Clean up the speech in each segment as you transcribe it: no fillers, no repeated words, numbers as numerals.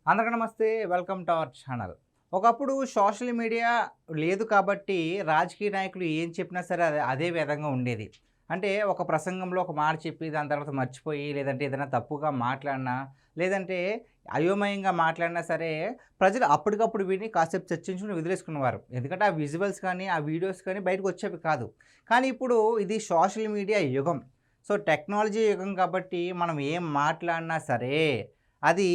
అందరికీ నమస్తే. Welcome to our channel. ఒకప్పుడు సోషల్ మీడియా లేదు కాబట్టి రాజకీయ నాయకులు ఏం చెప్పినా సరే అదే విధంగా ఉండేది. అంటే ఒక ప్రసంగంలో ఒక మాట చెప్పి దాని తర్వాత మర్చిపోయి లేదంటే ఏదైనా తప్పుగా మాట్లాడినా లేదంటే అయోమయంగా మాట్లాడినా సరే ప్రజలు అప్పటికప్పుడు విని కాసేపు చర్చించుకుని వదిలేసుకునేవారు. ఎందుకంటే ఆ విజువల్స్ కానీ ఆ వీడియోస్ కానీ బయటకు వచ్చేవి కాదు. కానీ ఇప్పుడు ఇది సోషల్ మీడియా యుగం. సో టెక్నాలజీ యుగం కాబట్టి మనం ఏం మాట్లాడినా సరే అది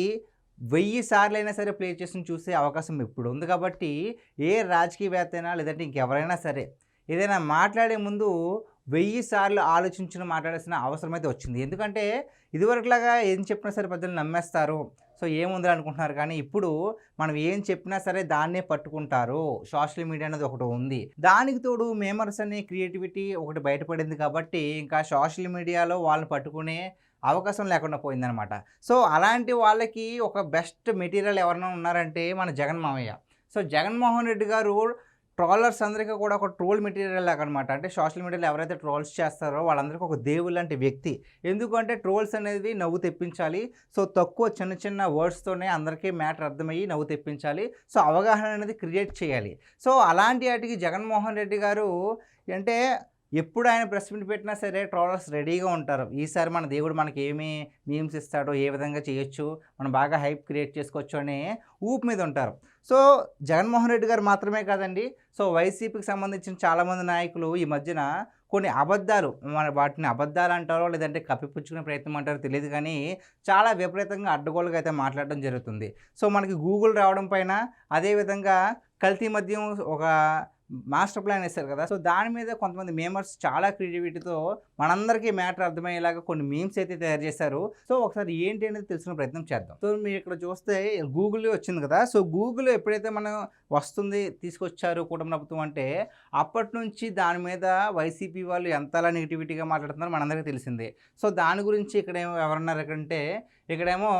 1000 సార్లైనా సరే ప్లే చేసి చూసే అవకాశం ఇప్పుడు ఉంది కాబట్టి, ఏ రాజకీయవేత్త అయినా లేదంటే ఇంకెవరైనా సరే, ఏదైనా మాట్లాడే ముందు 1000 సార్లు ఆలోచించుకొని మాట్లాడాల్సిన అవసరమైతే వచ్చింది. ఎందుకంటే ఇదివరకులాగా ఏం చెప్పినా సరే ప్రజలు నమ్మేస్తారు. సో ఏముందిలే అనుకుంటున్నారు కానీ, ఇప్పుడు మనం ఏం చెప్పినా సరే దాన్నే పట్టుకుంటారు. సోషల్ మీడియా అనేది ఒకటి ఉంది. దానికి తోడు మేమర్స్ అనే క్రియేటివిటీ ఒకటి బయటపడింది కాబట్టి, ఇంకా సోషల్ మీడియాలో వాళ్ళని పట్టుకునే అవకాశం లేకుండా పోయిందనమాట. సో అలాంటి వాళ్ళకి ఒక బెస్ట్ మెటీరియల్ ఎవరైనా ఉన్నారంటే మన జగన్ మామయ్య. సో జగన్మోహన్ రెడ్డి గారు ట్రోలర్స్ అందరికీ కూడా ఒక ట్రోల్ మెటీరియల్ లాగనమాట. అంటే సోషల్ మీడియాలో ఎవరైతే ట్రోల్స్ చేస్తారో వాళ్ళందరికీ ఒక దేవుడు లాంటి వ్యక్తి. ఎందుకంటే ట్రోల్స్ అనేది నవ్వు తెప్పించాలి. సో తక్కువ చిన్న చిన్న వర్డ్స్‌తోనే అందరికీ మ్యాటర్ అర్థమయ్యి నవ్వు తెప్పించాలి. సో అవగాహన అనేది క్రియేట్ చేయాలి. సో అలాంటి ఆటికి జగన్మోహన్ రెడ్డి గారు అంటే ఎప్పుడు ఆయన ప్రెస్ మీట్ పెట్టినా సరే ట్రోలర్స్ రెడీగా ఉంటారు. ఈసారి మన దేవుడు మనకి ఏమి మీమ్స్ ఇస్తాడో, ఏ విధంగా చేయొచ్చు, మనం బాగా హైప్ క్రియేట్ చేసుకోవచ్చు అనే ఊపు మీద ఉంటారు. సో జగన్మోహన్ రెడ్డి గారు మాత్రమే కాదండి. సో వైసీపీకి సంబంధించిన చాలామంది నాయకులు ఈ మధ్యన కొన్ని అబద్ధాలు వాటిని అబద్ధాలు అంటారో లేదంటే కప్పిపుచ్చుకునే ప్రయత్నం అంటారో తెలియదు కానీ చాలా విపరీతంగా అడ్డగోలుగా అయితే మాట్లాడడం జరుగుతుంది. సో మనకి గూగుల్ రావడం పైన అదేవిధంగా కల్తీ మద్యం ఒక మాస్టర్ ప్లాన్ వేశారు కదా! సో దాని మీద కొంతమంది మేమర్స్ చాలా క్రియేటివిటీతో మనందరికీ మ్యాటర్ అర్థమయ్యేలాగా కొన్ని మీమ్స్ అయితే తయారు చేశారు. సో ఒకసారి ఏంటి అనేది తెలుసుకునే ప్రయత్నం చేద్దాం. సో మీరు ఇక్కడ చూస్తే గూగుల్ వచ్చింది కదా! సో గూగుల్ ఎప్పుడైతే మనం వస్తుంది తీసుకొచ్చారు కూటమి ప్రభుత్వం అంటే అప్పటి నుంచి దాని మీద వైసీపీ వాళ్ళు ఎంతలా నెగటివిటీగా మాట్లాడుతున్నారో మనందరికీ తెలిసిందే. సో దాని గురించి ఇక్కడేమో ఎవరున్నారు ఇక్కడంటే ఇక్కడేమో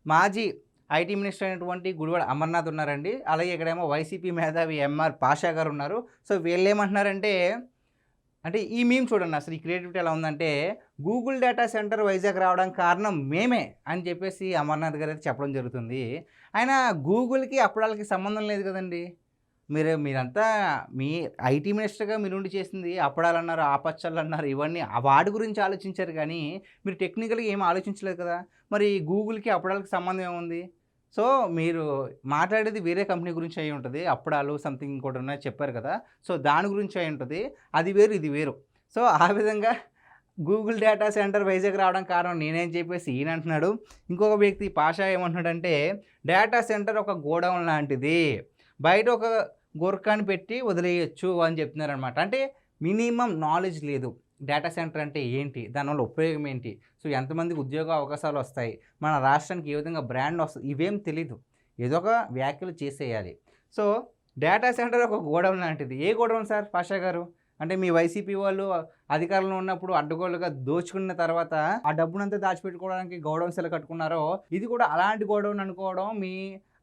మాజీ ఐటీ మినిస్టర్ అయినటువంటి గుడివాడ అమర్నాథ్ ఉన్నారండి. అలాగే ఇక్కడేమో వైసీపీ మేధావి ఎంఆర్ పాషా గారు ఉన్నారు. సో వీళ్ళేమంటున్నారంటే అంటే ఈ మీమ్ చూడండి అసలు ఈ క్రియేటివిటీ ఎలా ఉందంటే, గూగుల్ డేటా సెంటర్ వైజాగ్ రావడానికి కారణం మేమే అని చెప్పేసి అమర్నాథ్ గారు అయితే చెప్పడం జరుగుతుంది. ఆయన గూగుల్‌కి అప్పడాలకి సంబంధం లేదు కదండీ! మీరంతా మీ ఐటీ మినిస్టర్‌గా మీరుండి చేసింది అప్పడాలన్నారు, ఆపచ్చళ్ళన్నారు ఇవన్నీ వాటి గురించి ఆలోచించారు కానీ, మీరు టెక్నికల్‌గా ఏమి ఆలోచించలేదు కదా! మరి గూగుల్‌కి అప్పడాలకి సంబంధం ఏముంది? సో మీరు మాట్లాడేది వేరే కంపెనీ గురించి అయ్యి ఉంటది. అప్పడాలు సంథింగ్ ఇంకోటి ఉన్నాయి చెప్పారు కదా! సో దాని గురించి అయ్యి ఉంటది. అది వేరు, ఇది వేరు. సో ఆ విధంగా గూగుల్ డేటా సెంటర్ వైజాగ్ రావడానికి కారణం నేనే అని చెప్పేసి ఈయన అంటున్నాడు. ఇంకొక వ్యక్తి పాషా ఏమంటున్నాడంటే, డేటా సెంటర్ ఒక గోడౌన్ లాంటిది. బయట ఒక గోర్ఖాని పెట్టి వదిలేయొచ్చు అని చెప్తున్నారనమాట. అంటే మినిమమ్ నాలెడ్జ్ లేదు. డేటా సెంటర్ అంటే ఏంటి? దానివల్ల ఉపయోగం ఏంటి? సో ఎంతమందికి ఉద్యోగ అవకాశాలు వస్తాయి? మన రాష్ట్రానికి ఏ విధంగా బ్రాండ్ వస్తది? ఇవేం తెలీదు. ఏదో ఒక వ్యాఖ్యలు చేసేయాలి. సో డేటా సెంటర్ ఒక గోడౌన్ లాంటిది. ఏ గోడౌన్ సార్ పాషా గారు? అంటే మీ వైసీపీ వాళ్ళు అధికారంలో ఉన్నప్పుడు అడ్డగోలుగా దోచుకున్న తర్వాత ఆ డబ్బునంతా దాచిపెట్టుకోవడానికి గోడౌన్స్ ఎలా కట్టుకున్నారో ఇది కూడా అలాంటి గోడౌన్ అనుకోవడం మీ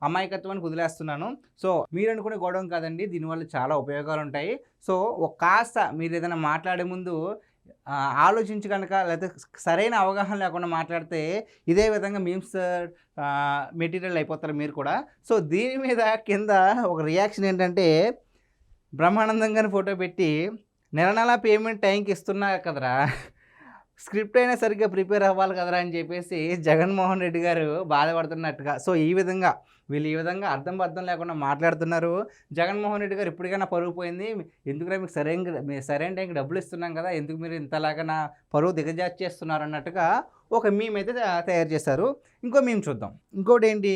అమాయకత్వానికి వదిలేస్తున్నాను. సో మీరనుకునే గోడౌన్ కాదండి. దీనివల్ల చాలా ఉపయోగాలుంటాయి. సో కాస్త మీరేదైనా మాట్లాడే ముందు ఆలోచించి గనక లేతే సరైన అవగాహన లేకుండా మాట్లాడితే ఇదే విధంగా మీమ్స్ మెటీరియల్ అయిపోతారు మీరు కూడా. సో దీని మీద కింద ఒక రియాక్షన్ ఏంటంటే బ్రహ్మానందం గారిని ఫోటో పెట్టి నెల నెలా పేమెంట్ టైంకి ఇస్తున్నా కదరా! స్క్రిప్ట్ అయినా సరిగ్గా ప్రిపేర్ అవ్వాలి కదరా! అని చెప్పేసి జగన్మోహన్ రెడ్డి గారు బాధపడుతున్నట్టుగా. సో వీళ్ళు ఈ విధంగా అర్థం పర్థం లేకుండా మాట్లాడుతున్నారు. జగన్మోహన్ రెడ్డి గారు ఇప్పటికైనా పరువు పోయింది. ఎందుకురా మీకు సరైన టైంకి డబ్బులు ఇస్తున్నాం కదా! ఎందుకు మీరు ఇంతలాగా నా పరువు దిగజార్చేస్తున్నారు అన్నట్టుగా ఒక మీమ్ అయితే తయారు చేశారు. ఇంకో మీమ్ చూద్దాం. ఇంకోటేంటి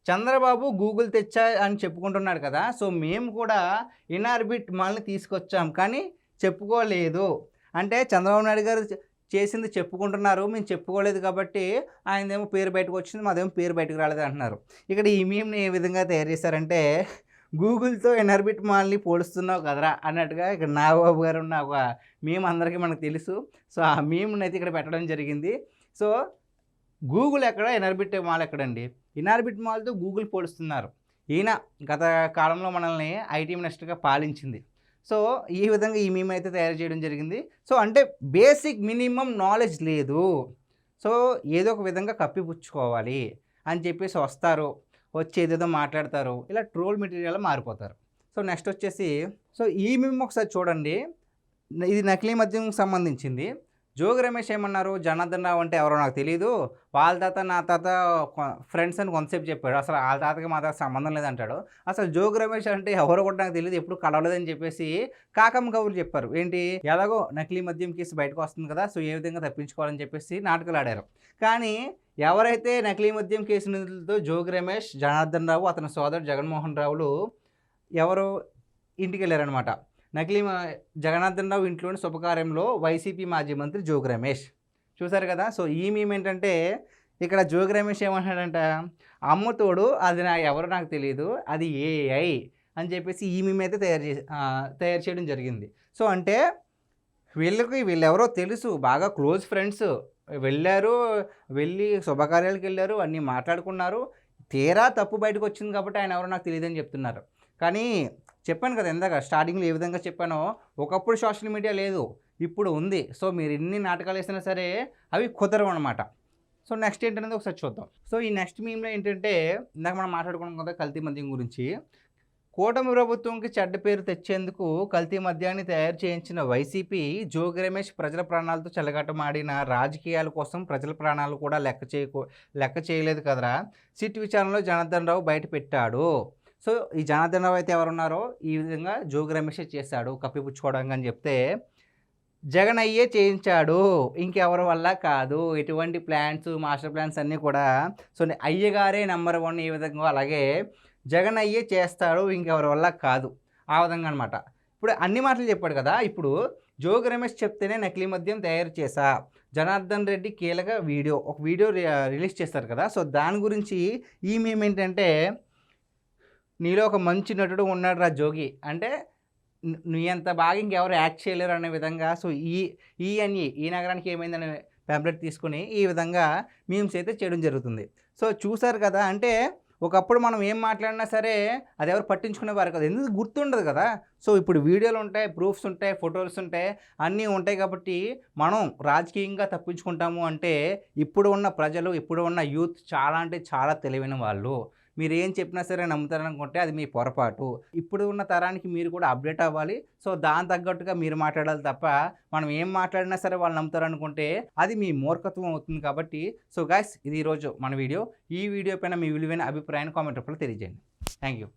చంద్రబాబు గూగుల్ తెచ్చా అని చెప్పుకుంటున్నాడు కదా! సో మేము కూడా ఇనార్బిట్ మాల్‌ని తీసుకొచ్చాం కానీ చెప్పుకోలేదు. అంటే చంద్రబాబు నాయుడు గారు చేసింది చెప్పుకుంటున్నారు. మేము చెప్పుకోలేదు కాబట్టి ఆయనదేమో పేరు బయటకొచ్చింది. మాదేమో పేరు బయటకు రాలేదు అంటున్నారు. ఇక్కడ ఈ మీమ్‌ని ఏ విధంగా తయారు చేశారంటే గూగుల్‌తో ఇనార్బిట్ మాల్‌ని పోలుస్తున్నావు కదరా! అన్నట్టుగా ఇక్కడ నాగబాబు గారు ఉన్న ఒక మీమ్ అందరికీ మనకు తెలుసు. సో ఆ మీమ్‌ని అయితే ఇక్కడ పెట్టడం జరిగింది. సో గూగుల్ ఎక్కడ? ఇనార్బిట్ మాల్ ఎక్కడండి? ఇనార్బిట్ మాల్‌తో గూగుల్ పోలుస్తున్నారు. ఈయన గత కాలంలో మనల్ని ఐటీ మినిస్టర్‌గా పాలించింది. సో ఈ విధంగా ఈ మీమ్ అయితే తయారు చేయడం జరిగింది. సో అంటే బేసిక్ మినిమమ్ నాలెడ్జ్ లేదు. సో ఏదో ఒక విధంగా కప్పిపుచ్చుకోవాలి. అని చెప్పేసి వస్తారు, వచ్చి ఏదేదో మాట్లాడతారు, ఇలా ట్రోల్ మెటీరియల్ మారిపోతారు. సో నెక్స్ట్ వచ్చేసి ఈ మీమ్ ఒకసారి చూడండి. ఇది నకిలీ మద్యంకి సంబంధించింది. జోగి రమేష్ ఏమన్నారు, జనార్దన్ రావు అంటే ఎవరో నాకు తెలీదు, వాళ్ళ తాత నా తాత ఫ్రెండ్స్ అని కొంతసేపు చెప్పాడు. అసలు వాళ్ళ తాతకి మా తాత సంబంధం లేదంటాడు. అసలు జోగి రమేష్ అంటే ఎవరో కూడా నాకు తెలియదు, ఎప్పుడు కలవలేదని చెప్పేసి కాకమ్మ కబుర్లు చెప్పారు. ఏంటి, ఎలాగో నకిలీ మద్యం కేసు బయటకు వస్తుంది కదా, సో ఏ విధంగా తప్పించుకోవాలని చెప్పేసి నాటకాలు ఆడారు. కానీ ఎవరైతే నకిలీ మద్యం కేసు నిధులతో జోగి రమేష్, జనార్దన్ రావు, అతని సోదరుడు జగన్మోహన్ రావులు ఎవరు ఇంటికి వెళ్ళారనమాట. నకిలీ జగన్నాథన్ రావు ఇంట్లోని శుభకార్యంలో వైసీపీ మాజీ మంత్రి జోగి రమేష్ చూశారు కదా. సో ఈ మీమ్ ఏంటంటే, ఇక్కడ జోగి రమేష్ ఏమంటాడంట, అమ్మతోడు అది ఎవరో నాకు తెలియదు, అది ఏఐ అని చెప్పేసి ఈ మీమ్ అయితే తయారు చేయడం జరిగింది. సో అంటే వీళ్ళెవరో తెలుసు, బాగా క్లోజ్ ఫ్రెండ్స్, వెళ్ళి శుభకార్యాలకు వెళ్ళారు, అన్నీ మాట్లాడుకున్నారు. తీరా తప్పు బయటకు వచ్చింది కాబట్టి ఆయన ఎవరో నాకు తెలియదని చెప్తున్నారు. కానీ చెప్పాను కదా ఇందాక స్టార్టింగ్లో ఏ విధంగా చెప్పానో, ఒకప్పుడు సోషల్ మీడియా లేదు, ఇప్పుడు ఉంది. సో మీరు ఎన్ని నాటకాలు వేసినా సరే అవి కుదరవు అనమాట. సో నెక్స్ట్ ఏంటనేది ఒకసారి చూద్దాం. సో ఈ నెక్స్ట్ మీమ్లో ఏంటంటే, ఇందాక మనం మాట్లాడుకున్నాం కదా కల్తీ మద్యం గురించి. కూటమి ప్రభుత్వంకి చెడ్డ పేరు తెచ్చేందుకు కల్తీ మద్యాన్ని తయారు చేయించిన వైసీపీ జోగి రమేష్ ప్రజల ప్రాణాలతో చెలగాటమాడిన రాజకీయాల కోసం ప్రజల ప్రాణాలు కూడా లెక్క చేయలేదు కదరా. సిట్ విచారణలో జనార్దన్ రావు బయట పెట్టాడు. సో ఈ జనార్దన్ రావు అయితే ఎవరున్నారో ఈ విధంగా జోగి రమేష్ చేశాడు కప్పిపుచ్చుకోవడానికి అని చెప్తే, జగన్ అయ్యే చేయించాడు, ఇంకెవరి వల్ల కాదు. ఎటువంటి ప్లాన్స్, మాస్టర్ ప్లాన్స్ అన్నీ కూడా సో అయ్యగారే నెంబర్ 1 ఈ విధంగా, అలాగే జగన్ అయ్యే చేస్తాడు, ఇంకెవరి వల్ల కాదు, ఆ విధంగా అనమాట. ఇప్పుడు అన్ని మాటలు చెప్పాడు కదా. ఇప్పుడు జోగి రమేష్ చెప్తేనే నకిలీ మద్యం తయారు చేశా, జనార్దన్ రెడ్డి కీలక ఒక వీడియో రిలీజ్ చేస్తారు కదా. సో దాని గురించి ఈ మీమ్ ఏంటంటే, నీలో ఒక మంచి నటుడు ఉన్నాడు రా జోగి, అంటే నీ అంత బాగా ఇంకెవరు యాక్ట్ చేయలేరు అనే విధంగా. సో ఈ నగరానికి ఏమైందనే ప్యాంప్లెట్ తీసుకుని ఈ విధంగా మీమ్స్ అయితే చేయడం జరుగుతుంది. సో చూసారు కదా, అంటే ఒకప్పుడు మనం ఏం మాట్లాడినా సరే అది ఎవరు పట్టించుకునేవారు కదా, ఎందుకు గుర్తుండదు కదా. సో ఇప్పుడు వీడియోలు ఉంటాయి, ప్రూఫ్స్ ఉంటాయి, ఫొటోస్ ఉంటాయి, అన్నీ ఉంటాయి కాబట్టి మనం రాజకీయంగా తప్పించుకుంటాము. అంటే ఇప్పుడు ఉన్న ప్రజలు, ఇప్పుడు ఉన్న యూత్ చాలా అంటే చాలా తెలివైన వాళ్ళు. మీరు ఏం చెప్పినా సరే నమ్ముతారనుకుంటే అది మీ పొరపాటు. ఇప్పుడు ఉన్న తరానికి మీరు కూడా అప్డేట్ అవ్వాలి. సో దాని తగ్గట్టుగా మీరు మాట్లాడాలి తప్ప, మనం ఏం మాట్లాడినా సరే వాళ్ళు నమ్ముతారనుకుంటే అది మీ మూర్ఖత్వం అవుతుంది. కాబట్టి సో గైస్, ఇది ఈరోజు మన వీడియో. ఈ వీడియో పైన మీ విలువైన అభిప్రాయాన్ని కామెంట్ రూపంలో తెలియజేయండి. Thank you.